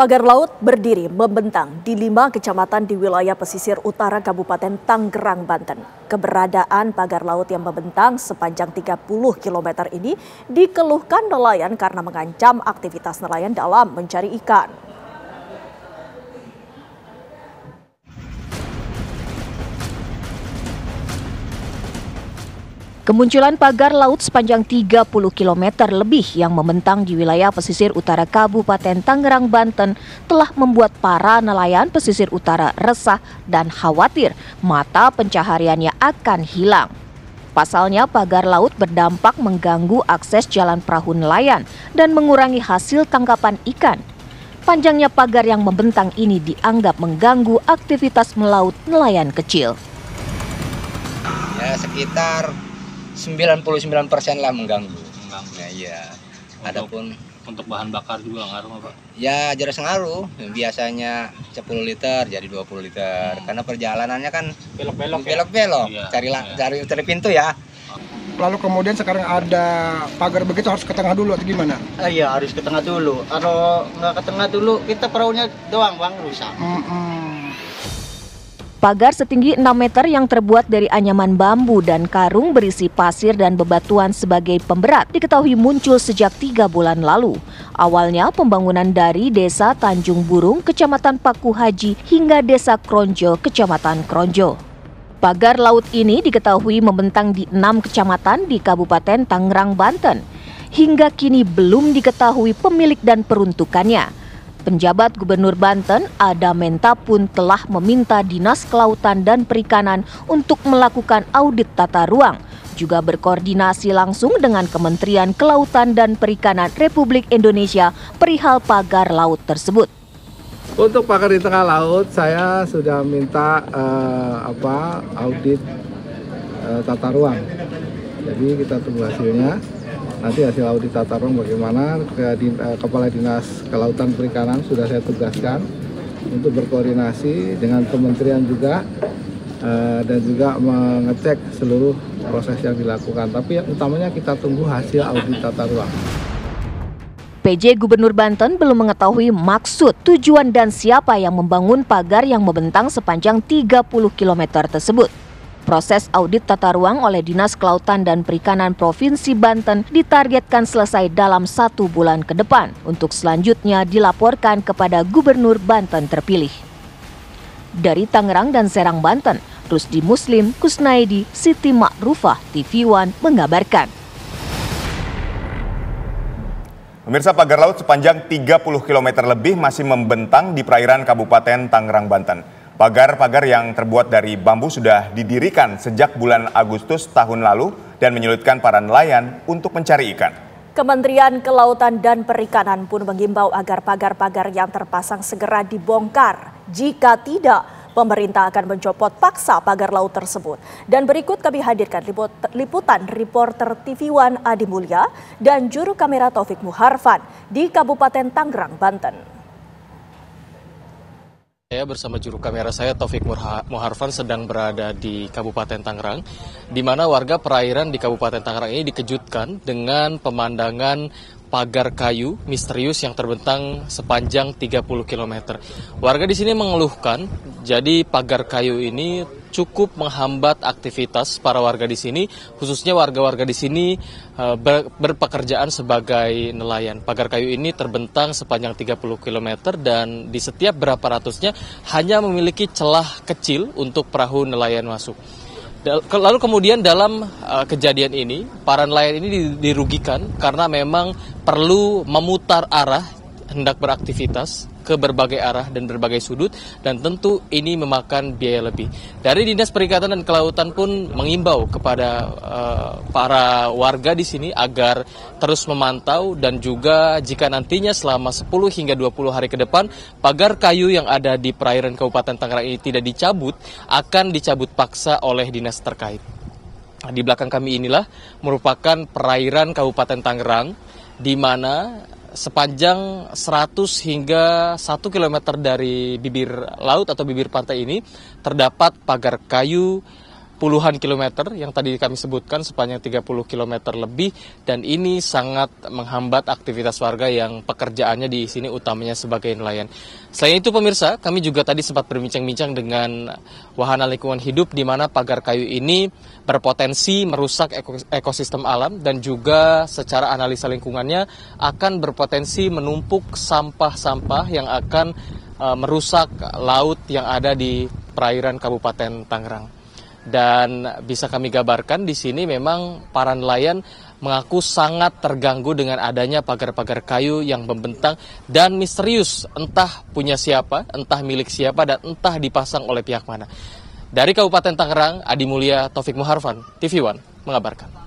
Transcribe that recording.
Pagar laut berdiri membentang di 5 kecamatan di wilayah pesisir utara Kabupaten Tangerang, Banten. Keberadaan pagar laut yang membentang sepanjang 30 km ini dikeluhkan nelayan karena mengancam aktivitas nelayan dalam mencari ikan. Kemunculan pagar laut sepanjang 30 km lebih yang membentang di wilayah pesisir utara Kabupaten Tangerang, Banten telah membuat para nelayan pesisir utara resah dan khawatir mata pencahariannya akan hilang. Pasalnya pagar laut berdampak mengganggu akses jalan perahu nelayan dan mengurangi hasil tangkapan ikan. Panjangnya pagar yang membentang ini dianggap mengganggu aktivitas melaut nelayan kecil. Ya, sekitar 99% lah mengganggu. Nah, iya. Adapun untuk bahan bakar juga ngaruh Pak? Ya jelas ngaruh. Biasanya 10 liter jadi 20 liter. Karena perjalanannya kan belok-belok. Iya, Cari pintu ya. Lalu kemudian sekarang ada pagar begitu harus ke tengah dulu atau gimana? Iya harus ke tengah dulu. Kalau nggak ke tengah dulu kita perahunya doang bang rusak. Pagar setinggi 6 meter yang terbuat dari anyaman bambu dan karung berisi pasir dan bebatuan sebagai pemberat diketahui muncul sejak 3 bulan lalu. Awalnya pembangunan dari Desa Tanjung Burung, Kecamatan Paku Haji hingga Desa Kronjo, Kecamatan Kronjo. Pagar laut ini diketahui membentang di 6 kecamatan di Kabupaten Tangerang, Banten. Hingga kini belum diketahui pemilik dan peruntukannya. Penjabat Gubernur Banten, Ada Menta pun telah meminta Dinas Kelautan dan Perikanan untuk melakukan audit tata ruang, juga berkoordinasi langsung dengan Kementerian Kelautan dan Perikanan Republik Indonesia perihal pagar laut tersebut. Untuk pagar di tengah laut, saya sudah minta audit tata ruang. Jadi kita tunggu hasilnya. Nanti hasil audit tata ruang bagaimana, Kepala Dinas Kelautan Perikanan sudah saya tugaskan untuk berkoordinasi dengan kementerian juga dan juga mengecek seluruh proses yang dilakukan. Tapi yang utamanya kita tunggu hasil audit tata ruang. PJ Gubernur Banten belum mengetahui maksud, tujuan dan siapa yang membangun pagar yang membentang sepanjang 30 km tersebut. Proses audit tata ruang oleh Dinas Kelautan dan Perikanan Provinsi Banten ditargetkan selesai dalam 1 bulan ke depan untuk selanjutnya dilaporkan kepada Gubernur Banten terpilih. Dari Tangerang dan Serang, Banten, Rusdi Muslim, Kusnaidi, Siti Ma'rufah, TV One mengabarkan. Pemirsa, pagar laut sepanjang 30 km lebih masih membentang di perairan Kabupaten Tangerang, Banten. Pagar-pagar yang terbuat dari bambu sudah didirikan sejak bulan Agustus tahun lalu dan menyulitkan para nelayan untuk mencari ikan. Kementerian Kelautan dan Perikanan pun mengimbau agar pagar-pagar yang terpasang segera dibongkar. Jika tidak, pemerintah akan mencopot paksa pagar laut tersebut. Dan berikut kami hadirkan liputan reporter TV One Adi Mulya dan juru kamera Taufik Muharfan di Kabupaten Tangerang, Banten. Saya bersama juru kamera saya Taufik Muharfan sedang berada di Kabupaten Tangerang, di mana warga perairan di Kabupaten Tangerang ini dikejutkan dengan pemandangan pagar kayu misterius yang terbentang sepanjang 30 km. Warga di sini mengeluhkan, jadi pagar kayu ini cukup menghambat aktivitas para warga di sini, khususnya warga-warga di sini berpekerjaan sebagai nelayan. Pagar kayu ini terbentang sepanjang 30 km dan di setiap berapa ratusnya hanya memiliki celah kecil untuk perahu nelayan masuk. Lalu kemudian dalam kejadian ini, para nelayan ini dirugikan karena memang perlu memutar arah hendak beraktivitas ke berbagai arah dan berbagai sudut, dan tentu ini memakan biaya lebih. Dari Dinas Perikanan dan Kelautan pun mengimbau kepada para warga di sini agar terus memantau dan juga jika nantinya selama 10 hingga 20 hari ke depan pagar kayu yang ada di perairan Kabupaten Tangerang ini tidak dicabut, akan dicabut paksa oleh dinas terkait. Di belakang kami inilah merupakan perairan Kabupaten Tangerang, di mana sepanjang 100 hingga 1 km dari bibir laut atau bibir pantai ini terdapat pagar kayu puluhan kilometer yang tadi kami sebutkan sepanjang 30 kilometer lebih, dan ini sangat menghambat aktivitas warga yang pekerjaannya di sini utamanya sebagai nelayan. Selain itu pemirsa, kami juga tadi sempat berbincang-bincang dengan Wahana Lingkungan Hidup di mana pagar kayu ini berpotensi merusak ekosistem alam dan juga secara analisa lingkungannya akan berpotensi menumpuk sampah-sampah yang akan merusak laut yang ada di perairan Kabupaten Tangerang. Dan bisa kami gambarkan di sini memang para nelayan mengaku sangat terganggu dengan adanya pagar-pagar kayu yang membentang dan misterius, entah punya siapa, entah milik siapa, dan entah dipasang oleh pihak mana. Dari Kabupaten Tangerang, Adi Mulya, Taufik Muharfan, TV One mengabarkan.